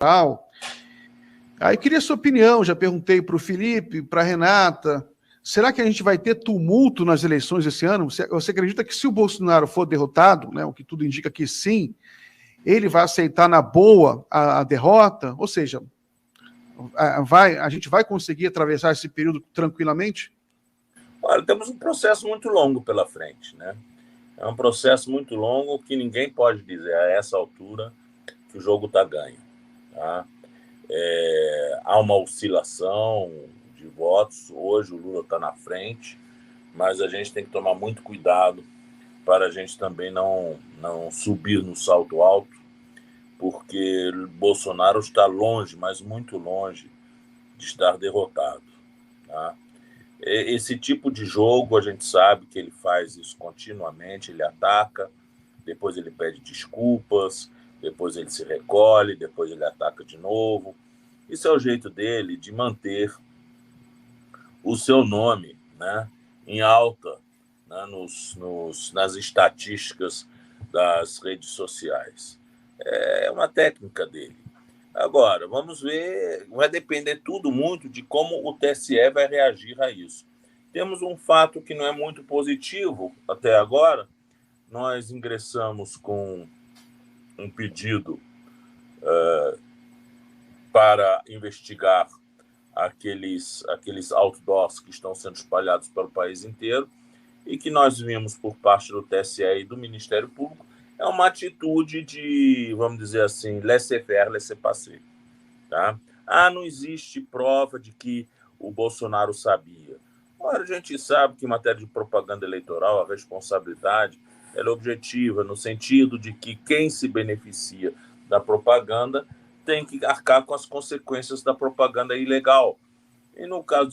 tal. Aí queria a sua opinião, já perguntei para o Felipe, para a Renata, será que a gente vai ter tumulto nas eleições esse ano? Você acredita que se o Bolsonaro for derrotado, né, o que tudo indica que sim, ele vai aceitar na boa a derrota? Ou seja, a gente vai conseguir atravessar esse período tranquilamente? Olha, temos um processo muito longo pela frente, né? É um processo muito longo que ninguém pode dizer a essa altura que o jogo está ganho. Tá? Há uma oscilação de votos. Hoje o Lula está na frente, mas a gente tem que tomar muito cuidado para a gente também não subir no salto alto, porque Bolsonaro está longe, mas muito longe de estar derrotado. Tá? Esse tipo de jogo, a gente sabe que ele faz isso continuamente, ele ataca, depois ele pede desculpas, depois ele se recolhe, depois ele ataca de novo. Isso é o jeito dele de manter o seu nome, né, em alta, né, nas estatísticas das redes sociais. É uma técnica dele. Agora, vamos ver, vai depender tudo muito de como o TSE vai reagir a isso. Temos um fato que não é muito positivo até agora. Nós ingressamos com um pedido para investigar aqueles outdoors que estão sendo espalhados pelo país inteiro e que nós vimos por parte do TSE e do Ministério Público é uma atitude de, vamos dizer assim, laissez-faire, laissez-passer. Tá? Não existe prova de que o Bolsonaro sabia. Ora, a gente sabe que em matéria de propaganda eleitoral a responsabilidade ela é objetiva, no sentido de que quem se beneficia da propaganda tem que arcar com as consequências da propaganda ilegal. E no caso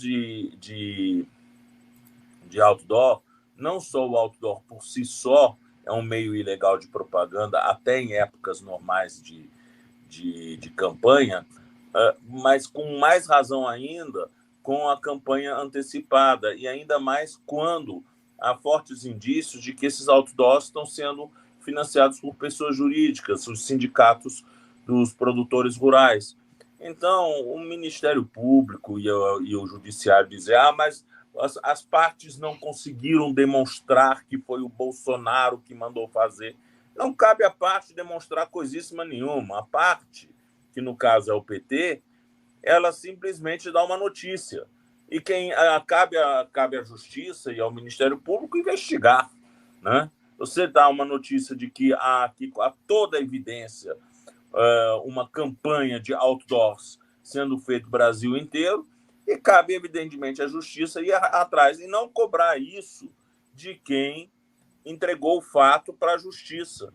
de outdoor, não só o outdoor por si só é um meio ilegal de propaganda, até em épocas normais de campanha, mas com mais razão ainda com a campanha antecipada, e ainda mais quando há fortes indícios de que esses outdoors estão sendo financiados por pessoas jurídicas, os sindicatos dos produtores rurais. Então, o Ministério Público e o Judiciário dizem, mas as partes não conseguiram demonstrar que foi o Bolsonaro que mandou fazer. Não cabe à parte demonstrar coisíssima nenhuma. A parte, que no caso é o PT, ela simplesmente dá uma notícia. E cabe à Justiça e ao Ministério Público investigar. Né? Você dá uma notícia de que há toda a evidência uma campanha de outdoors sendo feita no Brasil inteiro, e cabe, evidentemente, à Justiça ir atrás e não cobrar isso de quem entregou o fato para a Justiça.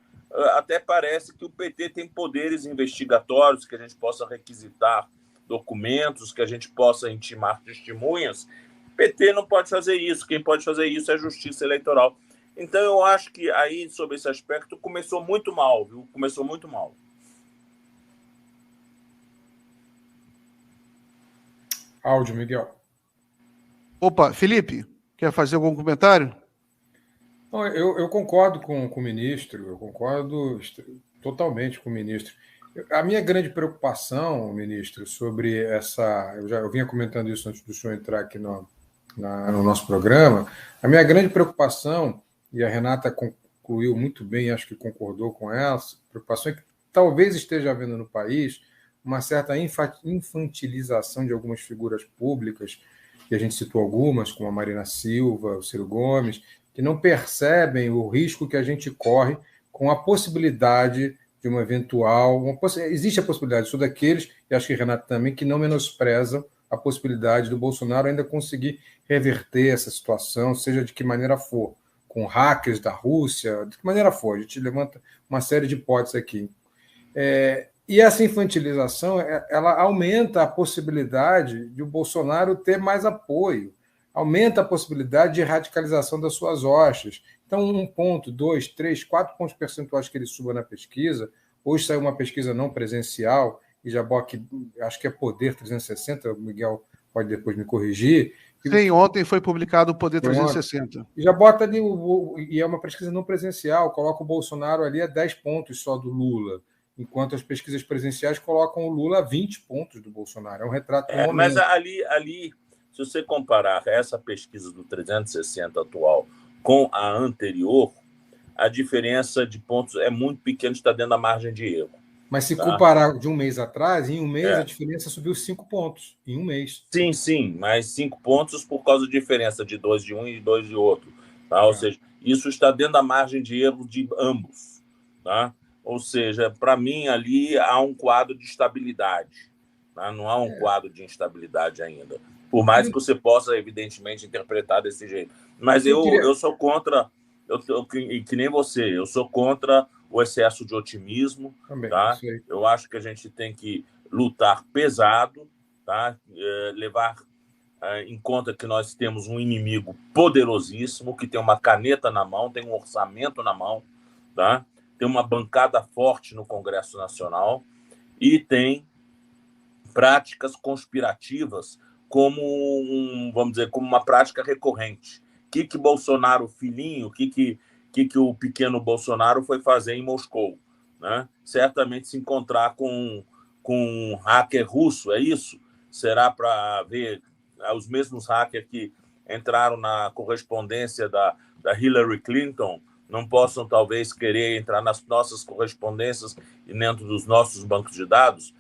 Até parece que o PT tem poderes investigatórios, que a gente possa requisitar documentos, que a gente possa intimar testemunhas. O PT não pode fazer isso. Quem pode fazer isso é a Justiça Eleitoral. Então, eu acho que aí, sobre esse aspecto, começou muito mal, viu? Começou muito mal. Áudio, Miguel. Opa, Felipe, quer fazer algum comentário? Não, eu concordo com o ministro, eu concordo totalmente com o ministro. A minha grande preocupação, ministro, sobre essa... Eu vinha comentando isso antes do senhor entrar aqui no nosso programa. A minha grande preocupação, e a Renata concluiu muito bem, acho que concordou com ela, a preocupação é que talvez esteja havendo no país uma certa infantilização de algumas figuras públicas, que a gente citou algumas, como a Marina Silva, o Ciro Gomes, que não percebem o risco que a gente corre com a possibilidade de uma eventual... Existe a possibilidade, sou daqueles, e acho que Renato também, que não menosprezam a possibilidade do Bolsonaro ainda conseguir reverter essa situação, seja de que maneira for, com hackers da Rússia, de que maneira for. A gente levanta uma série de hipóteses aqui. E essa infantilização ela aumenta a possibilidade de o Bolsonaro ter mais apoio, aumenta a possibilidade de radicalização das suas hostes. Então, 1 ponto, 2, 3, 4 pontos percentuais que ele suba na pesquisa. Hoje saiu uma pesquisa não presencial, e Jaboque, acho que é Poder 360, o Miguel pode depois me corrigir. Sim, ontem foi publicado o Poder 360. E já bota ali, e é uma pesquisa não presencial, coloca o Bolsonaro ali a 10 pontos só do Lula. enquanto as pesquisas presenciais colocam o Lula a 20 pontos do Bolsonaro. É um retrato do momento. Mas ali, se você comparar essa pesquisa do 360 atual com a anterior, a diferença de pontos é muito pequena, está dentro da margem de erro. Mas se comparar de um mês atrás, em um mês a diferença subiu 5 pontos, em um mês. Sim, mas 5 pontos por causa da diferença de 2 de um e 2 de outro. Tá? Ou seja, isso está dentro da margem de erro de ambos. Tá? Ou seja, para mim ali há um quadro de estabilidade. Tá? Não há um quadro de instabilidade ainda. Por mais que você possa, evidentemente, interpretar desse jeito. Mas eu sou contra, que nem você, eu sou contra o excesso de otimismo. Também, tá? Eu acho que a gente tem que lutar pesado, tá? Levar em conta que nós temos um inimigo poderosíssimo, que tem uma caneta na mão, tem um orçamento na mão, tá? Tem uma bancada forte no Congresso Nacional e tem práticas conspirativas como vamos dizer, como uma prática recorrente. O que Bolsonaro, filhinho, o que o pequeno Bolsonaro foi fazer em Moscou? Né? Certamente se encontrar com um hacker russo, é isso? Será para ver os mesmos hackers que entraram na correspondência da Hillary Clinton não possam, talvez, querer entrar nas nossas correspondências e dentro dos nossos bancos de dados?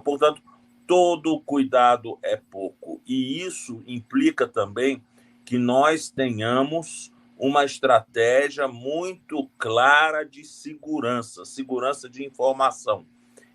Portanto, todo cuidado é pouco. E isso implica também que nós tenhamos uma estratégia muito clara de segurança de informação.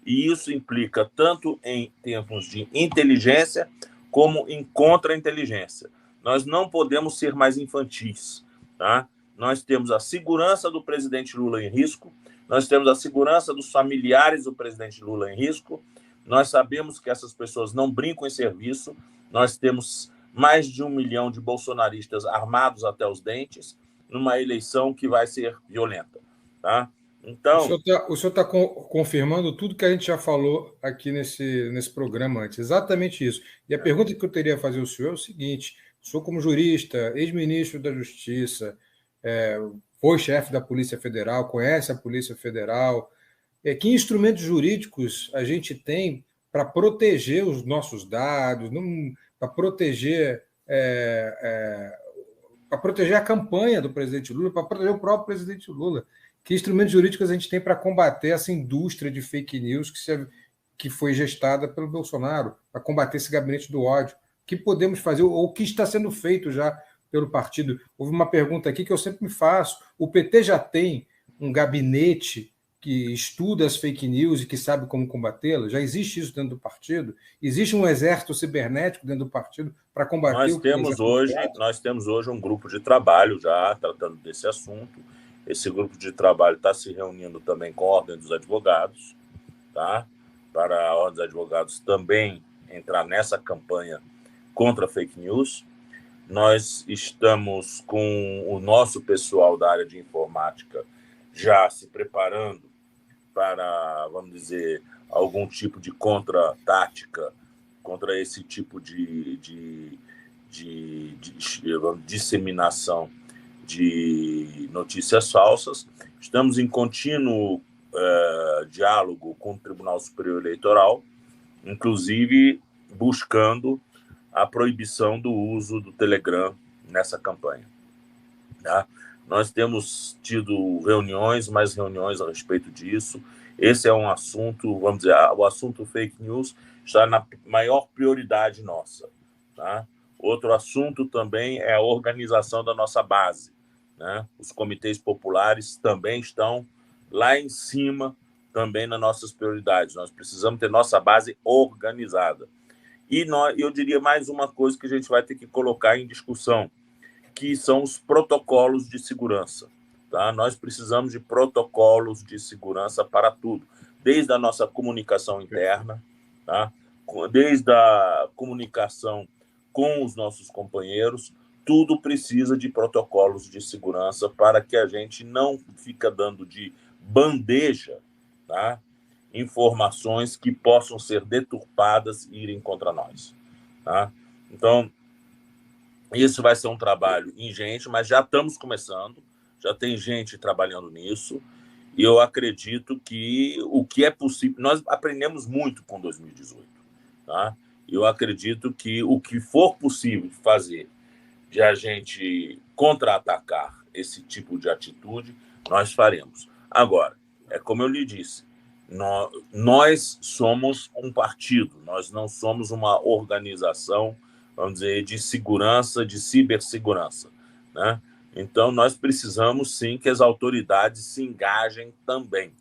E isso implica tanto em termos de inteligência como em contra-inteligência. Nós não podemos ser mais infantis. Tá? Nós temos a segurança do presidente Lula em risco, nós temos a segurança dos familiares do presidente Lula em risco, nós sabemos que essas pessoas não brincam em serviço, nós temos mais de 1 milhão de bolsonaristas armados até os dentes numa eleição que vai ser violenta. Tá? Então, o senhor está confirmando tudo que a gente já falou aqui nesse programa antes, exatamente isso. E a pergunta que eu teria a fazer ao senhor é o seguinte: o senhor, como jurista, ex-ministro da Justiça, foi chefe da Polícia Federal, conhece a Polícia Federal, que instrumentos jurídicos a gente tem para proteger os nossos dados, para proteger a campanha do presidente Lula, para proteger o próprio presidente Lula? Que instrumentos jurídicos a gente tem para combater essa indústria de fake news que foi gestada pelo Bolsonaro, para combater esse gabinete do ódio? O que podemos fazer, ou o que está sendo feito já pelo partido? Houve uma pergunta aqui que eu sempre me faço: o PT já tem um gabinete que estuda as fake news e que sabe como combatê-las? Já existe isso dentro do partido? Existe um exército cibernético dentro do partido para combater nós temos hoje um grupo de trabalho já tratando desse assunto. Esse grupo de trabalho está se reunindo também com a Ordem dos Advogados, tá? Para a Ordem dos Advogados também entrar nessa campanha contra fake news. Nós estamos com o nosso pessoal da área de informática já se preparando para, vamos dizer, algum tipo de contra-tática contra esse tipo de disseminação de notícias falsas. Estamos em contínuo diálogo com o Tribunal Superior Eleitoral, inclusive buscando a proibição do uso do Telegram nessa campanha. Tá? Nós temos tido mais reuniões a respeito disso. Esse é um assunto, vamos dizer, o assunto fake news está na maior prioridade nossa. Tá? Outro assunto também é a organização da nossa base. Né? Os comitês populares também estão lá em cima, também nas nossas prioridades. Nós precisamos ter nossa base organizada. E eu diria mais uma coisa que a gente vai ter que colocar em discussão, que são os protocolos de segurança. Tá? Nós precisamos de protocolos de segurança para tudo, desde a nossa comunicação interna, tá? Desde a comunicação com os nossos companheiros, tudo precisa de protocolos de segurança para que a gente não fique dando de bandeja, tá? Informações que possam ser deturpadas e irem contra nós. Tá? Então, isso vai ser um trabalho ingente, mas já estamos começando, já tem gente trabalhando nisso, E eu acredito que o que é possível... Nós aprendemos muito com 2018. Tá? Eu acredito que o que for possível de fazer, de a gente contra-atacar esse tipo de atitude, nós faremos. Agora, é como eu lhe disse, nós somos um partido, nós não somos uma organização, vamos dizer, de segurança, de cibersegurança, né? Então, nós precisamos, sim, que as autoridades se engajem também,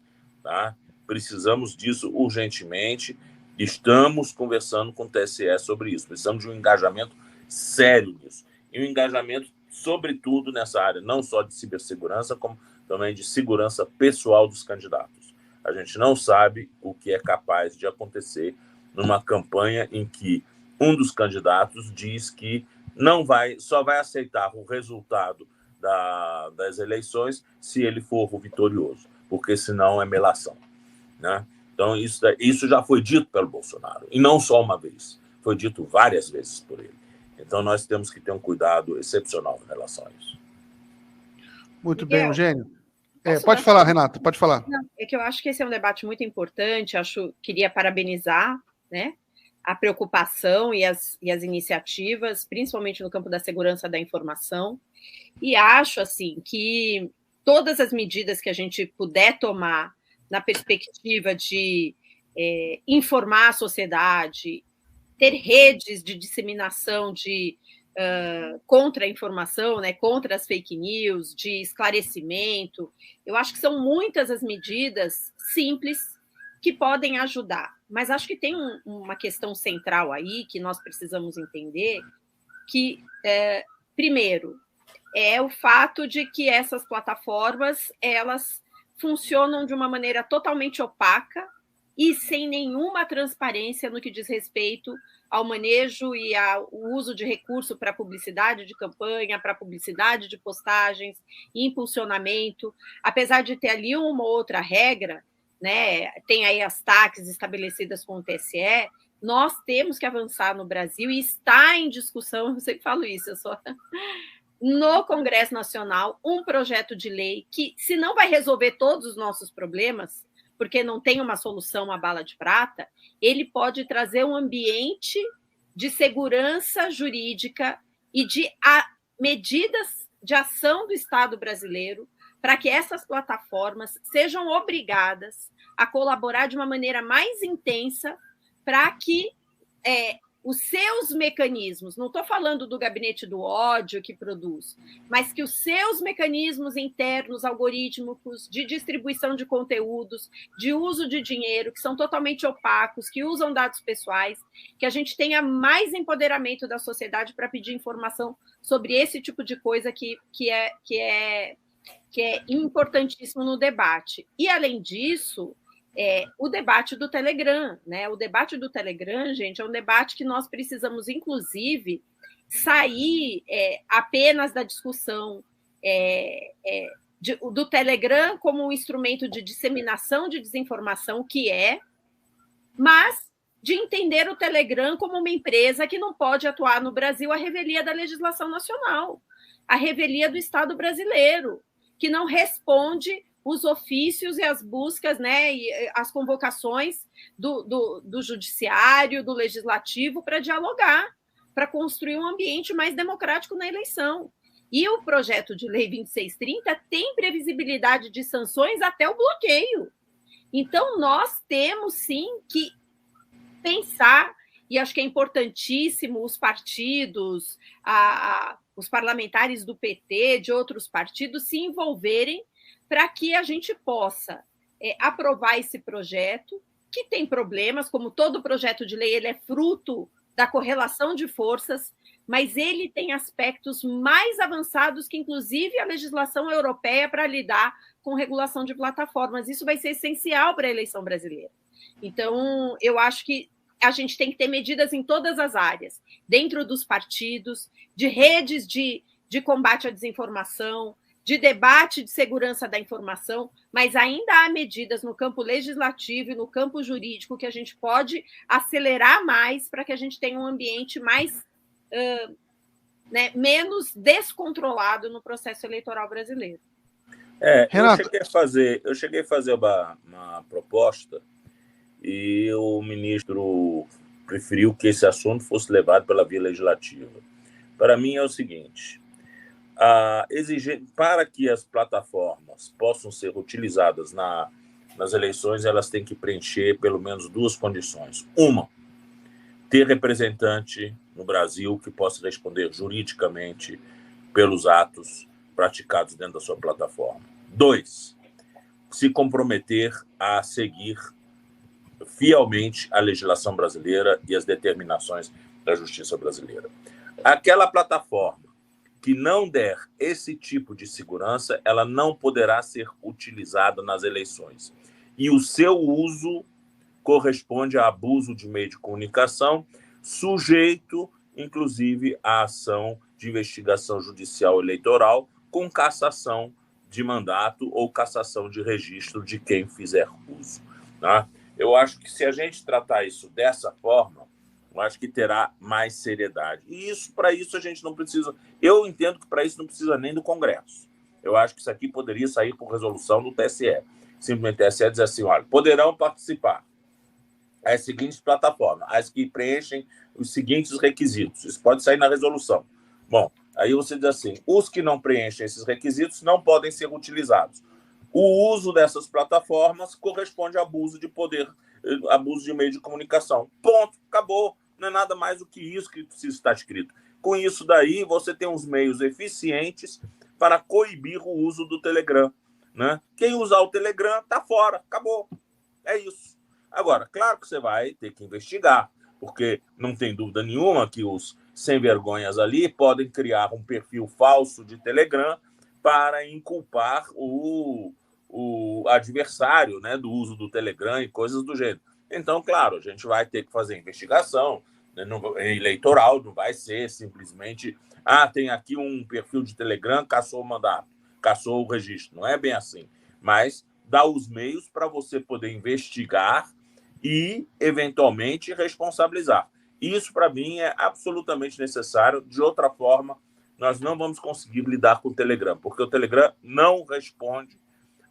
tá? Precisamos disso urgentemente. Estamos conversando com o TSE sobre isso. Precisamos de um engajamento sério nisso. E um engajamento, sobretudo, nessa área, não só de cibersegurança, como também de segurança pessoal dos candidatos. A gente não sabe o que é capaz de acontecer numa campanha em que um dos candidatos diz que só vai aceitar o resultado das eleições se ele for o vitorioso, porque senão é melação, né? Então, isso já foi dito pelo Bolsonaro, e não só uma vez, foi dito várias vezes por ele. Então, nós temos que ter um cuidado excepcional em relação a isso. Muito Miguel, bem, Eugênio. Pode falar, Renata, pode falar. Não, é que eu acho que esse é um debate muito importante, queria parabenizar, né, a preocupação e as iniciativas, principalmente no campo da segurança da informação, e acho, assim, que todas as medidas que a gente puder tomar na perspectiva de informar a sociedade, ter redes de disseminação de contra a informação, né, contra as fake news, de esclarecimento, eu acho que são muitas as medidas simples que podem ajudar. Mas acho que tem uma questão central aí que nós precisamos entender, que, primeiro, é o fato de que essas plataformas, elas funcionam de uma maneira totalmente opaca e sem nenhuma transparência no que diz respeito ao manejo e ao uso de recurso para publicidade de campanha, para publicidade de postagens, impulsionamento. Apesar de ter ali uma ou outra regra, né, tem aí as taxas estabelecidas com o TSE, nós temos que avançar no Brasil e está em discussão, eu sempre falo isso, no Congresso Nacional, um projeto de lei que, se não vai resolver todos os nossos problemas, porque não tem uma solução à bala de prata, ele pode trazer um ambiente de segurança jurídica e de medidas de ação do Estado brasileiro para que essas plataformas sejam obrigadas a colaborar de uma maneira mais intensa para que os seus mecanismos, não estou falando do gabinete do ódio que produz, mas que os seus mecanismos internos, algorítmicos, de distribuição de conteúdos, de uso de dinheiro, que são totalmente opacos, que usam dados pessoais, que a gente tenha mais empoderamento da sociedade para pedir informação sobre esse tipo de coisa que é importantíssimo no debate. E, além disso, o debate do Telegram, né? O debate do Telegram, gente, é um debate que nós precisamos, inclusive, sair apenas da discussão do Telegram como um instrumento de disseminação de desinformação, que mas de entender o Telegram como uma empresa que não pode atuar no Brasil à revelia da legislação nacional, à revelia do Estado brasileiro, que não responde os ofícios e as buscas, né, e as convocações do judiciário, do legislativo, para dialogar, para construir um ambiente mais democrático na eleição. E o projeto de lei 2630 tem previsibilidade de sanções até o bloqueio. Então, nós temos, sim, que pensar, e acho que é importantíssimo os partidos, os parlamentares do PT, de outros partidos, se envolverem para que a gente possa aprovar esse projeto, que tem problemas, como todo projeto de lei, ele é fruto da correlação de forças, mas ele tem aspectos mais avançados que, inclusive, a legislação europeia para lidar com regulação de plataformas. Isso vai ser essencial para a eleição brasileira. Então, eu acho que a gente tem que ter medidas em todas as áreas, dentro dos partidos, de redes de combate à desinformação, de debate de segurança da informação, mas ainda há medidas no campo legislativo e no campo jurídico que a gente pode acelerar mais para que a gente tenha um ambiente mais menos descontrolado no processo eleitoral brasileiro. Renato, eu cheguei a fazer uma proposta e o ministro preferiu que esse assunto fosse levado pela via legislativa. Para mim é o seguinte, para que as plataformas possam ser utilizadas nas eleições, elas têm que preencher pelo menos duas condições. Uma, ter representante no Brasil que possa responder juridicamente pelos atos praticados dentro da sua plataforma. 2, se comprometer a seguir fielmente a legislação brasileira e as determinações da justiça brasileira. Aquela plataforma que não der esse tipo de segurança, ela não poderá ser utilizada nas eleições. E o seu uso corresponde a abuso de meio de comunicação, sujeito, inclusive, à ação de investigação judicial eleitoral com cassação de mandato ou cassação de registro de quem fizer uso. Tá? Eu acho que se a gente tratar isso dessa forma, eu acho que terá mais seriedade. E para isso a gente não precisa... Eu entendo que para isso não precisa nem do Congresso. Eu acho que isso aqui poderia sair por resolução do TSE. Simplesmente o TSE diz assim, olha, poderão participar as seguintes plataformas, as que preenchem os seguintes requisitos. Isso pode sair na resolução. Bom, aí você diz assim, os que não preenchem esses requisitos não podem ser utilizados. O uso dessas plataformas corresponde a abuso de poder, abuso de meio de comunicação. Ponto, acabou. Não é nada mais do que isso que precisa estar escrito. Com isso daí, você tem uns meios eficientes para coibir o uso do Telegram. Né? Quem usar o Telegram está fora, acabou. É isso. Agora, claro que você vai ter que investigar, porque não tem dúvida nenhuma que os sem-vergonhas ali podem criar um perfil falso de Telegram para inculpar o adversário, né, do uso do Telegram e coisas do gênero. Então, claro, a gente vai ter que fazer investigação, né, eleitoral, não vai ser simplesmente tem aqui um perfil de Telegram, cassou o mandato, cassou o registro. Não é bem assim. Mas dá os meios para você poder investigar e, eventualmente, responsabilizar. Isso, para mim, é absolutamente necessário. De outra forma, nós não vamos conseguir lidar com o Telegram, porque o Telegram não responde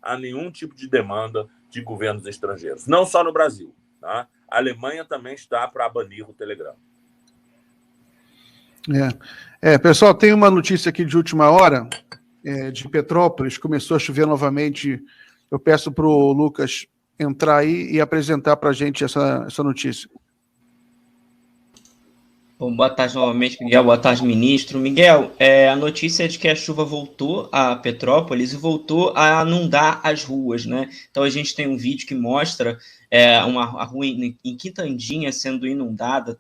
a nenhum tipo de demanda de governos estrangeiros. Não só no Brasil. Tá? A Alemanha também está para banir o Telegram. Pessoal, tem uma notícia aqui de última hora, de Petrópolis. Começou a chover novamente. Eu peço para o Lucas entrar aí e apresentar para a gente essa notícia. Bom, boa tarde novamente, Miguel. Boa tarde, ministro. Miguel, a notícia é de que a chuva voltou a Petrópolis e voltou a inundar as ruas, né? Então a gente tem um vídeo que mostra a rua em Quitandinha sendo inundada,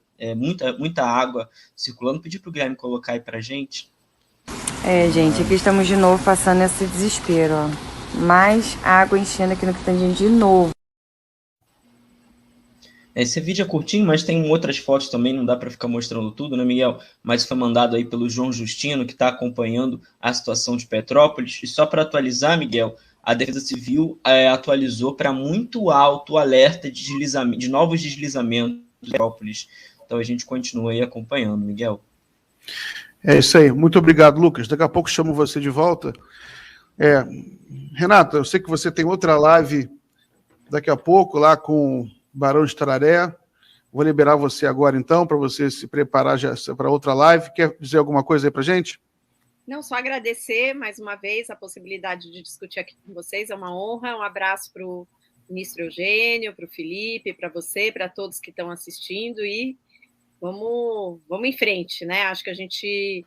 muita água circulando. Pedi para o Guilherme colocar aí para a gente. Gente, aqui estamos de novo passando esse desespero, ó. Mais água enchendo aqui no Quitandinha de novo. Esse vídeo é curtinho, mas tem outras fotos também, não dá para ficar mostrando tudo, né, Miguel? Mas foi mandado aí pelo João Justino, que está acompanhando a situação de Petrópolis. E só para atualizar, Miguel, a Defesa Civil atualizou para muito alto o alerta de novos deslizamentos de Petrópolis. Então a gente continua aí acompanhando, Miguel. É isso aí. Muito obrigado, Lucas. Daqui a pouco chamo você de volta. Renata, eu sei que você tem outra live daqui a pouco lá com Barão de Tararé. Vou liberar você agora, então, para você se preparar já para outra live. Quer dizer alguma coisa aí para a gente? Não, só agradecer mais uma vez a possibilidade de discutir aqui com vocês. É uma honra. Um abraço para o ministro Eugênio, para o Felipe, para você, para todos que estão assistindo. E vamos em frente, né? Acho que a gente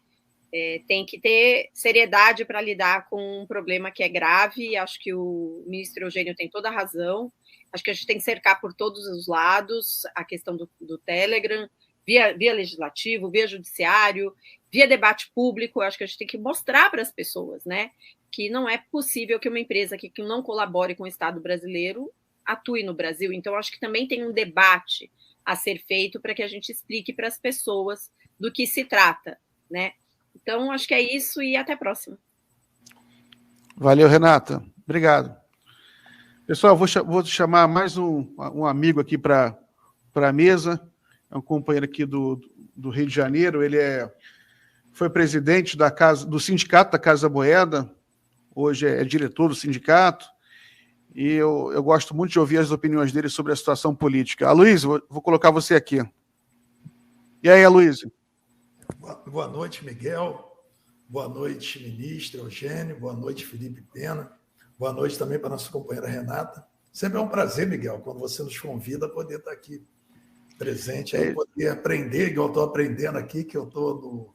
tem que ter seriedade para lidar com um problema que é grave. Acho que o ministro Eugênio tem toda a razão. Acho que a gente tem que cercar por todos os lados a questão do Telegram, via legislativo, via judiciário, via debate público. Acho que a gente tem que mostrar para as pessoas, né, que não é possível que uma empresa que não colabore com o Estado brasileiro atue no Brasil. Então, acho que também tem um debate a ser feito para que a gente explique para as pessoas do que se trata, né? Então, acho que é isso e até a próxima. Valeu, Renata. Obrigado. Pessoal, vou chamar mais um amigo aqui para a mesa. É um companheiro aqui do Rio de Janeiro. Ele foi presidente do sindicato da Casa Moeda, hoje é diretor do sindicato, e eu gosto muito de ouvir as opiniões dele sobre a situação política. Aloysio, vou colocar você aqui. E aí, Aloysio? Boa noite, Miguel. Boa noite, ministro Eugênio. Boa noite, Felipe Pena. Boa noite também para a nossa companheira Renata. Sempre é um prazer, Miguel, quando você nos convida a poder estar aqui presente, aí poder aprender, igual eu estou aprendendo aqui, que eu estou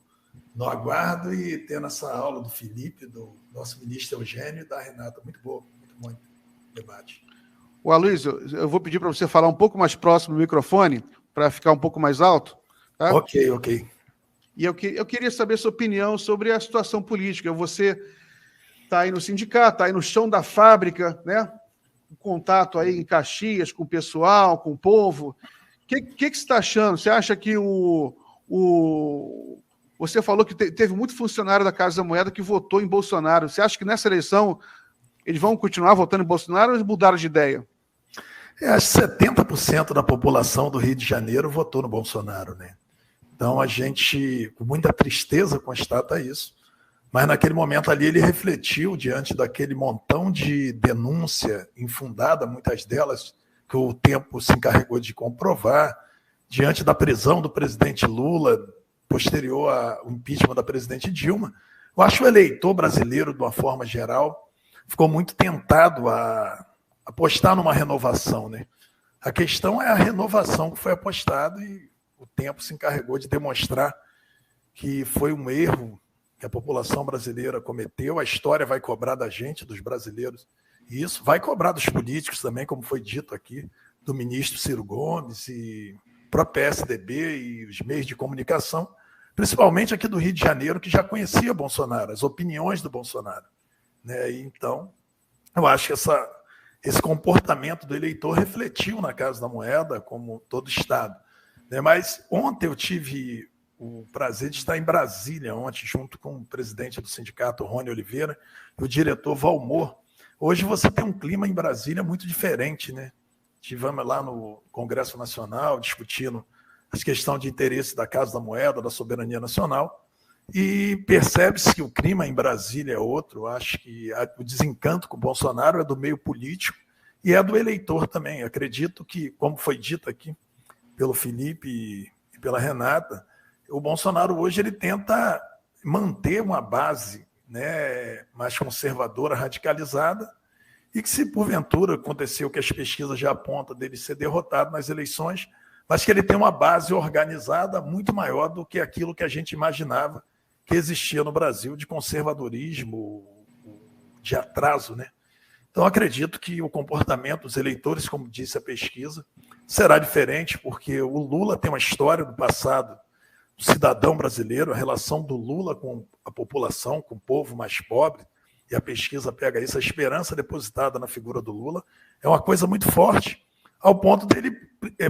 no aguardo e tendo essa aula do Felipe, do nosso ministro Eugênio e da Renata. Muito bom debate. O Aloysio, eu vou pedir para você falar um pouco mais próximo do microfone, para ficar um pouco mais alto. Tá? Ok. E eu queria saber sua opinião sobre a situação política. Você está aí no sindicato, está aí no chão da fábrica, né? Um contato aí em Caxias com o pessoal, com o povo. O que você está achando? Você acha que você falou que teve muito funcionário da Casa da Moeda que votou em Bolsonaro. Você acha que nessa eleição eles vão continuar votando em Bolsonaro ou eles mudaram de ideia? Acho que 70% da população do Rio de Janeiro votou no Bolsonaro, né? Então a gente, com muita tristeza, constata isso. Mas naquele momento ali ele refletiu diante daquele montão de denúncia infundada, muitas delas que o tempo se encarregou de comprovar, diante da prisão do presidente Lula, posterior ao impeachment da presidente Dilma. Eu acho que o eleitor brasileiro, de uma forma geral, ficou muito tentado a apostar numa renovação, né? A questão é a renovação que foi apostada e o tempo se encarregou de demonstrar que foi um erro que a população brasileira cometeu. A história vai cobrar da gente, dos brasileiros, e isso vai cobrar dos políticos também, como foi dito aqui, do ministro Ciro Gomes e para o PSDB e os meios de comunicação, principalmente aqui do Rio de Janeiro, que já conhecia Bolsonaro, as opiniões do Bolsonaro, né? E então, eu acho que esse comportamento do eleitor refletiu na Casa da Moeda, como todo Estado, né? Mas ontem eu tive o prazer de estar em Brasília, ontem, junto com o presidente do sindicato, Rony Oliveira, e o diretor Valmor. Hoje você tem um clima em Brasília muito diferente, né? Estivemos lá no Congresso Nacional discutindo as questões de interesse da Casa da Moeda, da soberania nacional, e percebe-se que o clima em Brasília é outro. Acho que o desencanto com o Bolsonaro é do meio político e é do eleitor também. Acredito que, como foi dito aqui pelo Felipe e pela Renata, o Bolsonaro hoje ele tenta manter uma base, né, mais conservadora, radicalizada, e que se porventura aconteceu que as pesquisas já apontam dele ser derrotado nas eleições, mas que ele tem uma base organizada muito maior do que aquilo que a gente imaginava que existia no Brasil de conservadorismo, de atraso, né? Então, acredito que o comportamento dos eleitores, como disse a pesquisa, será diferente, porque o Lula tem uma história do passado do cidadão brasileiro, a relação do Lula com a população, com o povo mais pobre, e a pesquisa pega isso, a esperança depositada na figura do Lula é uma coisa muito forte, ao ponto dele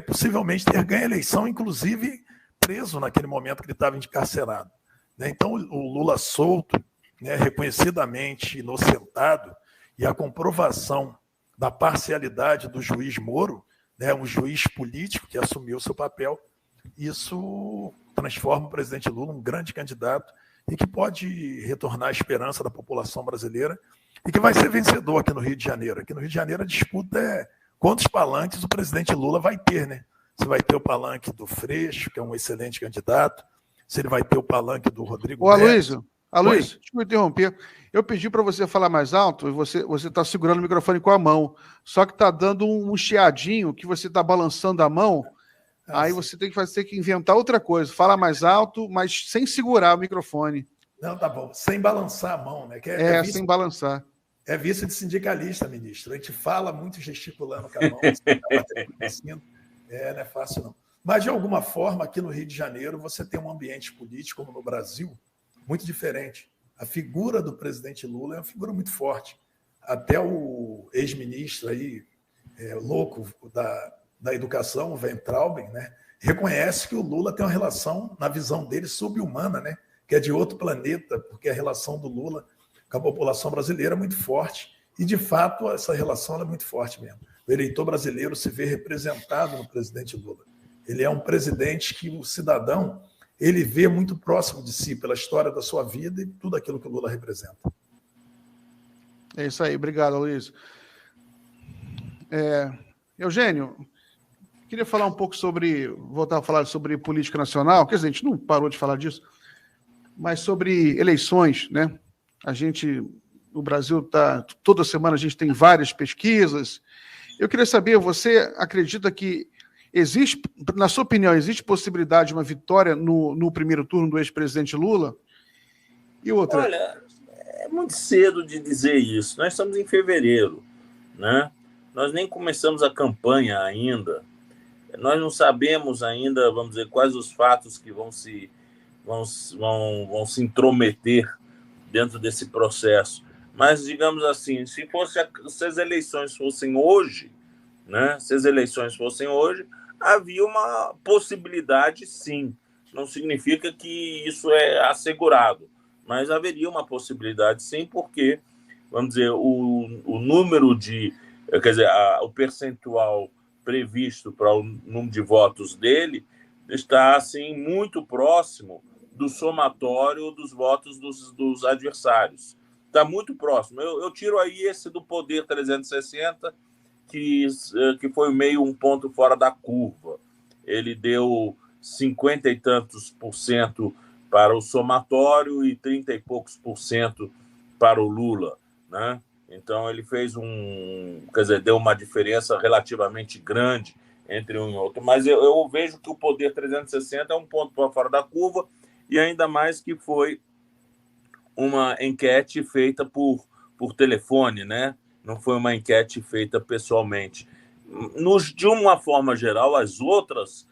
possivelmente ter ganho a eleição, inclusive preso naquele momento que ele estava encarcerado. Então, o Lula solto, né, reconhecidamente inocentado, e a comprovação da parcialidade do juiz Moro, né, um juiz político que assumiu seu papel, isso transforma o presidente Lula um grande candidato e que pode retornar a esperança da população brasileira e que vai ser vencedor aqui no Rio de Janeiro. Aqui no Rio de Janeiro a disputa é quantos palanques o presidente Lula vai ter, né? Se vai ter o palanque do Freixo, que é um excelente candidato, se ele vai ter o palanque do Rodrigo Neto. Aloysio, deixa eu interromper. Eu pedi para você falar mais alto e você está segurando o microfone com a mão, só que está dando um chiadinho que você está balançando a mão, aí você tem que inventar outra coisa. Fala mais alto, mas sem segurar o microfone. Não, tá bom. Sem balançar a mão, né? Sem balançar. É vício de sindicalista, ministro. A gente fala muito gesticulando com a mão. Não é fácil, não. Mas, de alguma forma, aqui no Rio de Janeiro, você tem um ambiente político, como no Brasil, muito diferente. A figura do presidente Lula é uma figura muito forte. Até o ex-ministro aí, louco da educação, o Weintraub, né, reconhece que o Lula tem uma relação, na visão dele, sub-humana, né, que é de outro planeta, porque a relação do Lula com a população brasileira é muito forte. E, de fato, essa relação é muito forte mesmo. O eleitor brasileiro se vê representado no presidente Lula. Ele é um presidente que o cidadão ele vê muito próximo de si, pela história da sua vida e tudo aquilo que o Lula representa. É isso aí, obrigado, Luiz. Eugênio, queria falar um pouco voltar a falar sobre política nacional, quer dizer, a gente não parou de falar disso, mas sobre eleições, né? O Brasil toda semana a gente tem várias pesquisas. Eu queria saber, você acredita que existe, na sua opinião, existe possibilidade de uma vitória no primeiro turno do ex-presidente Lula? E outra... Olha, é muito cedo de dizer isso. Nós estamos em fevereiro, né? Nós nem começamos a campanha ainda. Nós não sabemos ainda, vamos dizer, quais os fatos que vão se intrometer dentro desse processo. Mas, digamos assim, se as eleições fossem hoje, né? Se as eleições fossem hoje, havia uma possibilidade, sim. Não significa que isso é assegurado, mas haveria uma possibilidade, sim, porque, vamos dizer, o número quer dizer, o percentual previsto para o número de votos dele está, assim, muito próximo do somatório dos votos dos adversários. Está muito próximo. Eu tiro aí esse do Poder 360, que foi meio um ponto fora da curva. Ele deu 50 e tantos % para o somatório e 30 e poucos % para o Lula, né? Então, ele fez deu uma diferença relativamente grande entre um e outro. Mas eu vejo que o Poder 360 é um ponto fora da curva, e ainda mais que foi uma enquete feita por telefone, né? Não foi uma enquete feita pessoalmente. De uma forma geral, as outras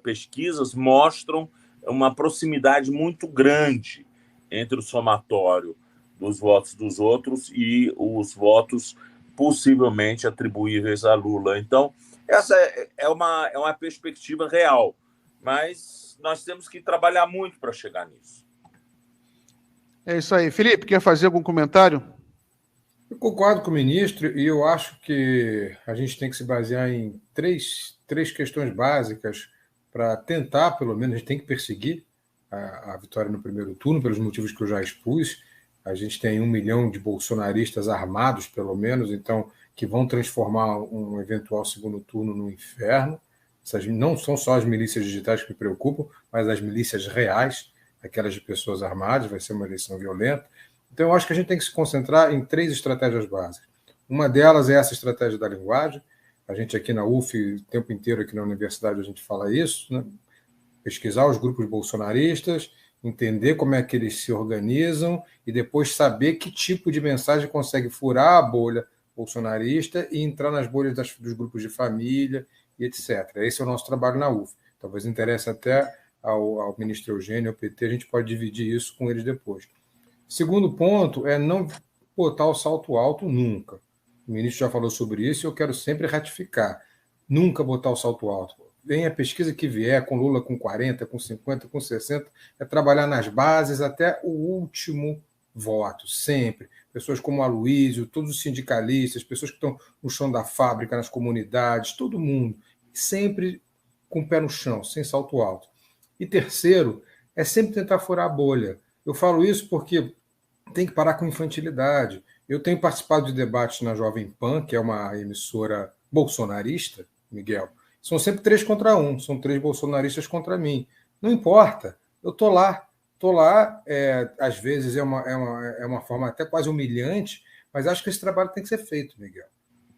pesquisas mostram uma proximidade muito grande entre o somatório dos votos dos outros e os votos possivelmente atribuíveis a Lula. Então, essa é uma perspectiva real, mas nós temos que trabalhar muito para chegar nisso. É isso aí. Felipe, quer fazer algum comentário? Eu concordo com o ministro e eu acho que a gente tem que se basear em três questões básicas para tentar, pelo menos, a gente tem que perseguir a vitória no primeiro turno, pelos motivos que eu já expus. A gente tem 1 milhão de bolsonaristas armados, pelo menos, então, que vão transformar um eventual segundo turno no inferno. Essas não são só as milícias digitais que me preocupam, mas as milícias reais, aquelas de pessoas armadas. Vai ser uma eleição violenta. Então, eu acho que a gente tem que se concentrar em 3 estratégias básicas. Uma delas é essa estratégia da linguagem. A gente aqui na UF, o tempo inteiro aqui na universidade, a gente fala isso, né? Pesquisar os grupos bolsonaristas, entender como é que eles se organizam e depois saber que tipo de mensagem consegue furar a bolha bolsonarista e entrar nas bolhas dos grupos de família e etc. Esse é o nosso trabalho na UF. Talvez interesse até ao ministro Eugênio, ao PT, a gente pode dividir isso com eles depois. Segundo ponto é não botar o salto alto nunca. O ministro já falou sobre isso e eu quero sempre ratificar. Nunca botar o salto alto. Vem a pesquisa que vier, com Lula com 40, com 50, com 60, é trabalhar nas bases até o último voto, sempre. Pessoas como o Aloysio, todos os sindicalistas, pessoas que estão no chão da fábrica, nas comunidades, todo mundo, sempre com o pé no chão, sem salto alto. E terceiro, é sempre tentar furar a bolha. Eu falo isso porque tem que parar com infantilidade. Eu tenho participado de debates na Jovem Pan, que é uma emissora bolsonarista, Miguel. São sempre 3 contra 1, são 3 bolsonaristas contra mim. Não importa, eu estou lá. Às vezes é uma forma até quase humilhante, mas acho que esse trabalho tem que ser feito, Miguel.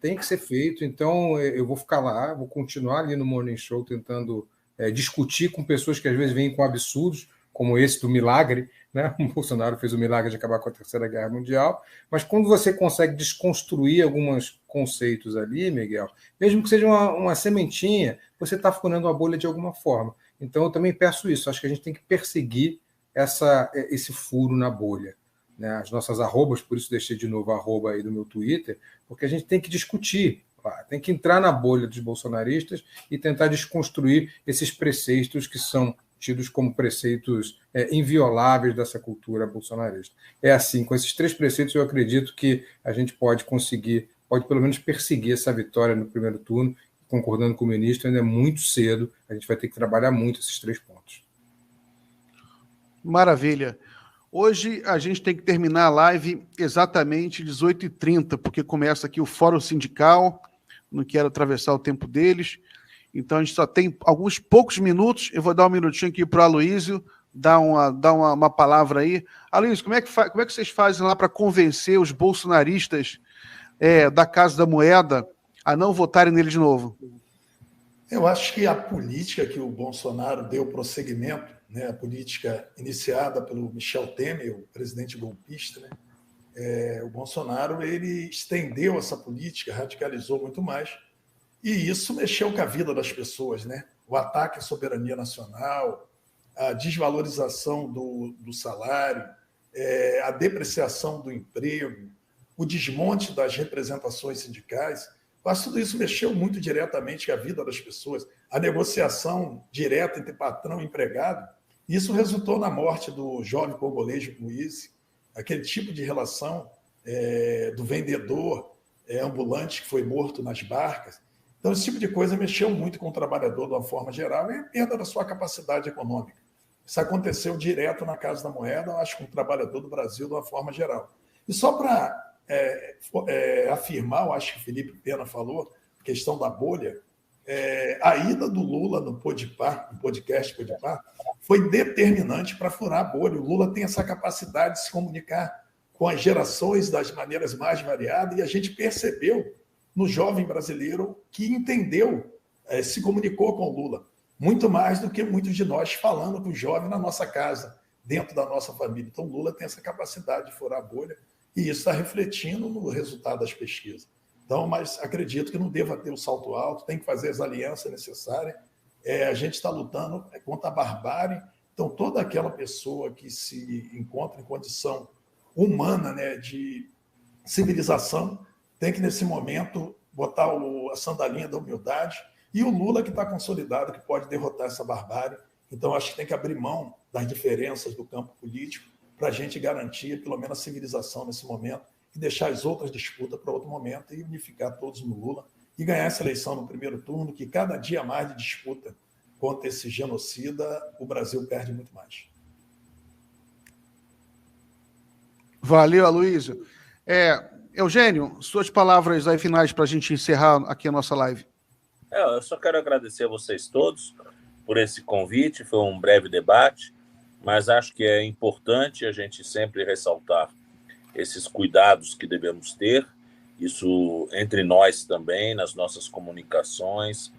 Tem que ser feito, então eu vou ficar lá, vou continuar ali no Morning Show tentando discutir com pessoas que às vezes vêm com absurdos, como esse do milagre, né? O Bolsonaro fez o milagre de acabar com a Terceira Guerra Mundial, mas quando você consegue desconstruir alguns conceitos ali, Miguel, mesmo que seja uma sementinha, você está furando a bolha de alguma forma. Então eu também peço isso, acho que a gente tem que perseguir esse furo na bolha. Né? As nossas arrobas, por isso deixei de novo a arroba aí do meu Twitter, porque a gente tem que discutir, tem que entrar na bolha dos bolsonaristas e tentar desconstruir esses preceitos que são tidos como preceitos invioláveis dessa cultura bolsonarista. É assim, com esses 3 preceitos, eu acredito que a gente pode pelo menos perseguir essa vitória no primeiro turno, concordando com o ministro, ainda é muito cedo, a gente vai ter que trabalhar muito esses 3 pontos. Maravilha. Hoje a gente tem que terminar a live exatamente 18h30, porque começa aqui o Fórum Sindical, não quero atravessar o tempo deles, então a gente só tem alguns poucos minutos. Eu vou dar um minutinho aqui para o Aloysio dar uma palavra aí. Aloysio, como é que vocês fazem lá para convencer os bolsonaristas da Casa da Moeda a não votarem nele de novo? Eu acho que a política que o Bolsonaro deu prosseguimento, né, a política iniciada pelo Michel Temer, o presidente golpista, né, o Bolsonaro ele estendeu essa política, radicalizou muito mais, e isso mexeu com a vida das pessoas, né? O ataque à soberania nacional, a desvalorização do salário, a depreciação do emprego, o desmonte das representações sindicais, mas tudo isso mexeu muito diretamente com a vida das pessoas. A negociação direta entre patrão e empregado, isso resultou na morte do jovem congolês Moise, aquele tipo de relação do vendedor ambulante que foi morto nas barcas. Então, esse tipo de coisa mexeu muito com o trabalhador de uma forma geral e a perda da sua capacidade econômica. Isso aconteceu direto na Casa da Moeda, eu acho, com o trabalhador do Brasil de uma forma geral. E só para afirmar, eu acho que o Felipe Pena falou, questão da bolha, a ida do Lula no Podpah, no podcast Podpah, foi determinante para furar a bolha. O Lula tem essa capacidade de se comunicar com as gerações das maneiras mais variadas, e a gente percebeu no jovem brasileiro que entendeu, se comunicou com o Lula, muito mais do que muitos de nós falando com o jovem na nossa casa, dentro da nossa família. Então, o Lula tem essa capacidade de furar a bolha, e isso está refletindo no resultado das pesquisas. Então, mas acredito que não deva ter o salto alto, tem que fazer as alianças necessárias. A gente está lutando contra a barbárie. Então, toda aquela pessoa que se encontra em condição humana, né, de civilização, tem que, nesse momento, botar a sandalinha da humildade. E o Lula, que está consolidado, que pode derrotar essa barbárie. Então, acho que tem que abrir mão das diferenças do campo político para a gente garantir, pelo menos, a civilização nesse momento e deixar as outras disputas para outro momento e unificar todos no Lula e ganhar essa eleição no primeiro turno, que cada dia mais de disputa contra esse genocida, o Brasil perde muito mais. Valeu, Aloysio. Eugênio, suas palavras aí finais para a gente encerrar aqui a nossa live. Eu só quero agradecer a vocês todos por esse convite, foi um breve debate, mas acho que é importante a gente sempre ressaltar esses cuidados que devemos ter, isso entre nós também, nas nossas comunicações,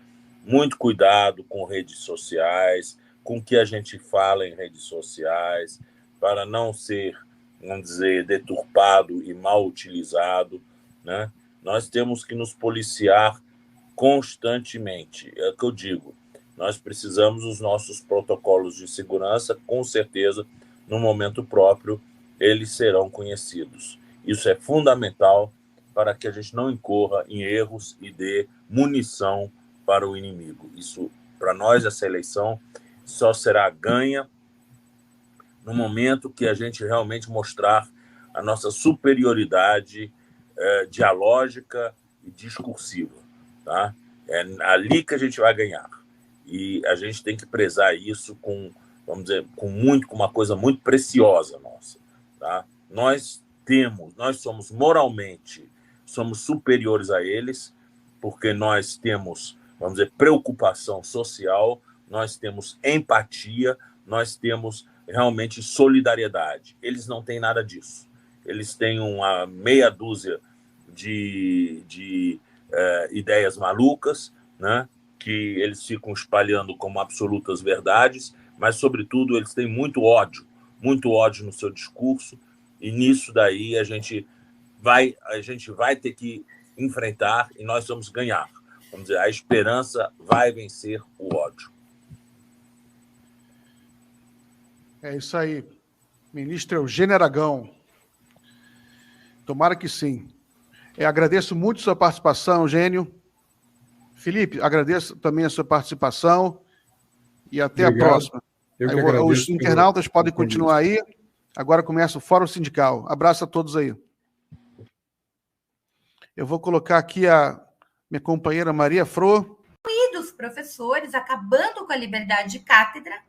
muito cuidado com redes sociais, com o que a gente fala em redes sociais, para não ser, vamos dizer, deturpado e mal utilizado, né? Nós temos que nos policiar constantemente, é o que eu digo. Nós precisamos dos nossos protocolos de segurança, com certeza, no momento próprio, eles serão conhecidos. Isso é fundamental para que a gente não incorra em erros e dê munição para o inimigo. Isso, para nós, essa eleição só será ganha no momento que a gente realmente mostrar a nossa superioridade dialógica e discursiva. Tá? É ali que a gente vai ganhar. E a gente tem que prezar isso com, vamos dizer, com uma coisa muito preciosa nossa. Tá? Nós somos moralmente, somos superiores a eles, porque nós temos, vamos dizer, preocupação social, nós temos empatia, nós temos realmente solidariedade. Eles não têm nada disso. Eles têm uma meia dúzia de ideias malucas, né? Que eles ficam espalhando como absolutas verdades, mas, sobretudo, eles têm muito ódio no seu discurso, e nisso daí a gente vai ter que enfrentar e nós vamos ganhar. Vamos dizer, a esperança vai vencer o ódio. É isso aí. Ministro Eugênio Aragão. Tomara que sim. Agradeço muito a sua participação, Eugênio. Felipe, agradeço também a sua participação e até a próxima. Os internautas podem continuar aí. Agora começa o Fórum Sindical. Abraço a todos aí. Eu vou colocar aqui a minha companheira Maria Fro. E dos professores acabando com a liberdade de cátedra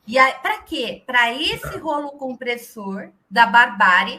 E para quê? Para esse rolo compressor da barbárie